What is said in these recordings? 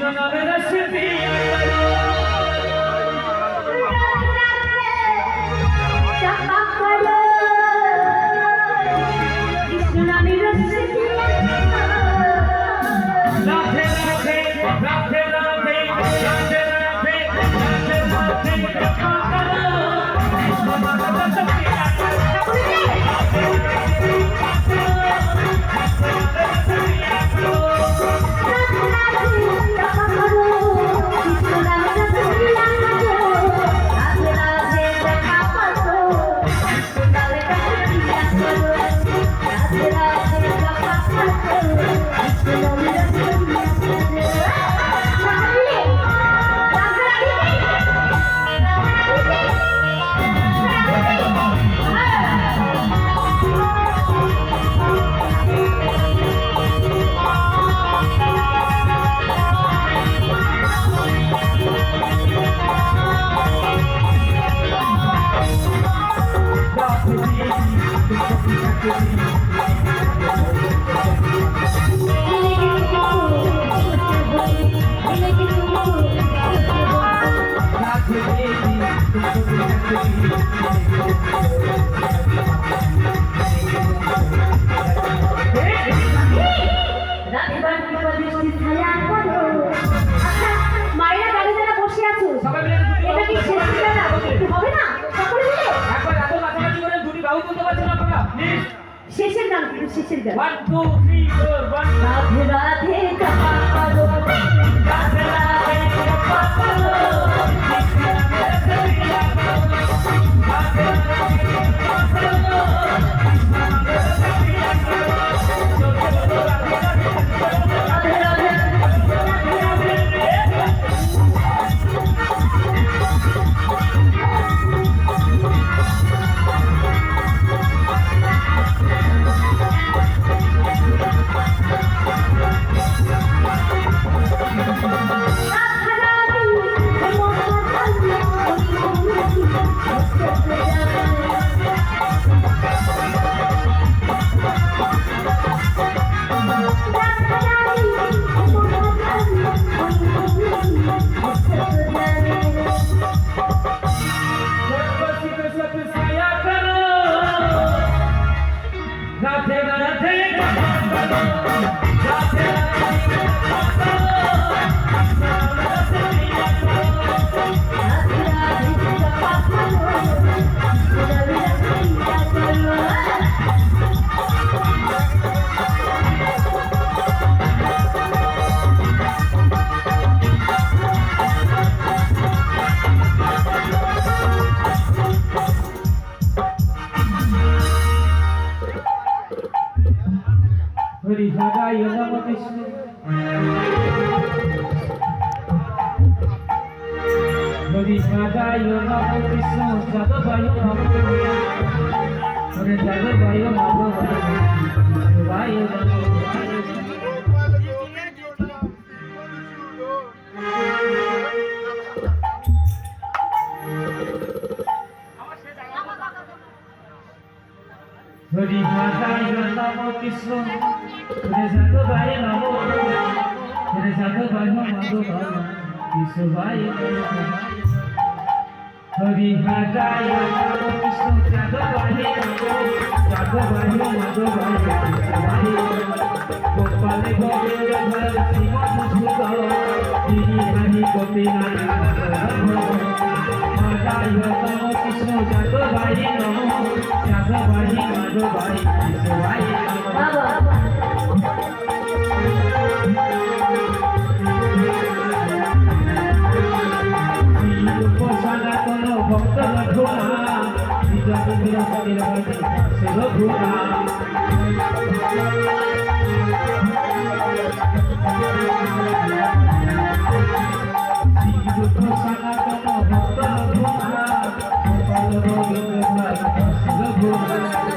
কৃষ্ণ নামের স্মৃতি কৃষ্ণ নামের স্মৃতি রাধে রাধে রাধে রাধে রাধে রাধে রাধে রাধে কৃষ্ণ নামের স্মৃতি শেষের গান কিন্তু শেষের গান 1 2 3 4 1 রাধে রাধে জপা করো রাধে রাধে জপা করো কৃষ্ণ নামের স্মৃতি রাধে রাধে জপা করো কৃষ্ণ নামের স্মৃতি রাধে রাধে हरि हराय नम कृष्ण हरि हराय नम कृष्ण जादवाय नम हरे जादवाय माधवाय हरि हराय नम कृष्ण हरे जादवाय नम हरे जादवाय माधवाय विष्णुवाय हरि हराय नम कृष्ण जादवाय माधवाय विष्णुवाय गोपाल गोविंद हर शिव सुध गिरि हरि गोपीनाथ हराय नम कृष्ण जादवाय नम जादवाय माधवाय विष्णुवाय सनातन भक्त रघुना निज रघुना सनातन भक्त रघुना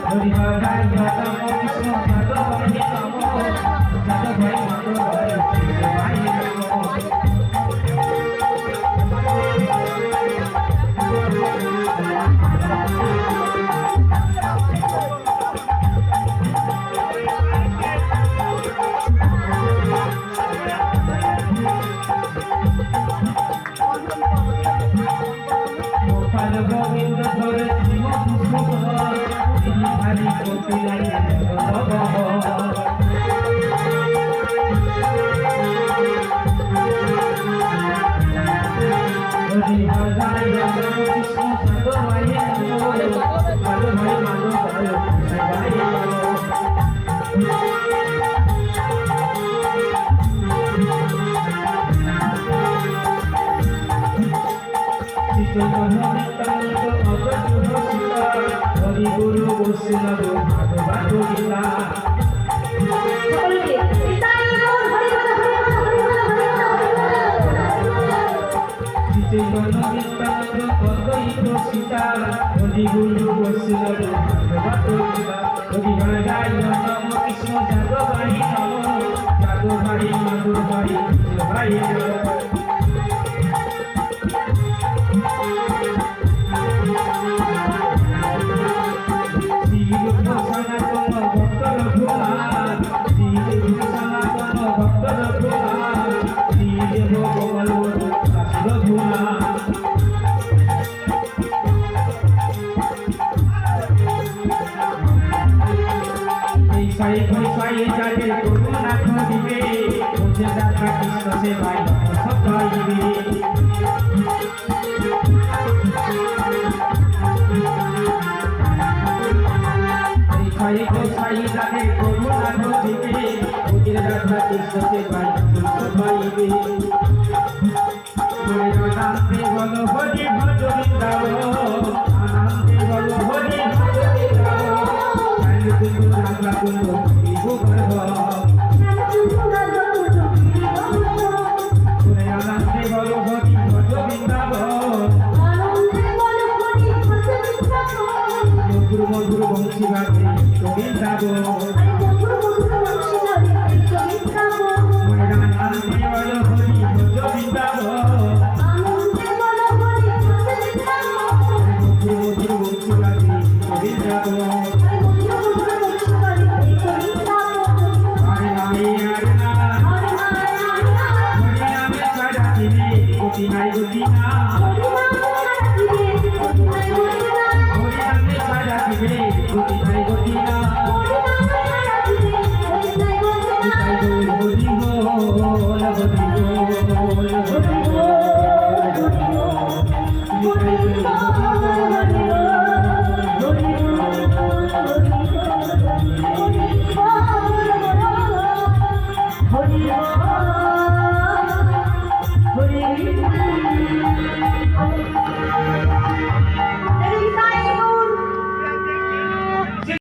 हरि हराय नम कृष्ण जादवाय नम जादवाय माधवाय विष्णुवाय नमः চৈতন্য নিত্যানন্দ অদ্বৈত সীতা হরি গুরু বৈষ্ণব ভাগবত গীতা সকলকে নিতাই গৌর হরি বল হরি বল হরি বল হরি বল শ্রী চৈতন্য নিত্যানন্দ অদ্বৈত সীতা হরি গুরু বৈষ্ণব ভাগবত গীতা হরি ভাই নম কৃষ্ণ যাদব ভাই নম যাদব ভাই মাধুর ভাই ভাই সনাতন ভক্ত রঘুনাথ শ্রী সনাতন ভক্ত রঘুনাথ শ্রী দেব গোপাল দাস রঘুনাথ এই সাই যাদের করুণা দিবে বুঝে রাখা কৃষ্ণ সেবাই সব পাইবে গোসাই যাদের করুণা দিবে বুঝে রাখা কৃষ্ণ সেবাই সব পাইবে আনন্দে বলো হরি ভজ বৃন্দাবন আনন্দে বলো হরি ভজ বৃন্দাবন রাধা কুন্দ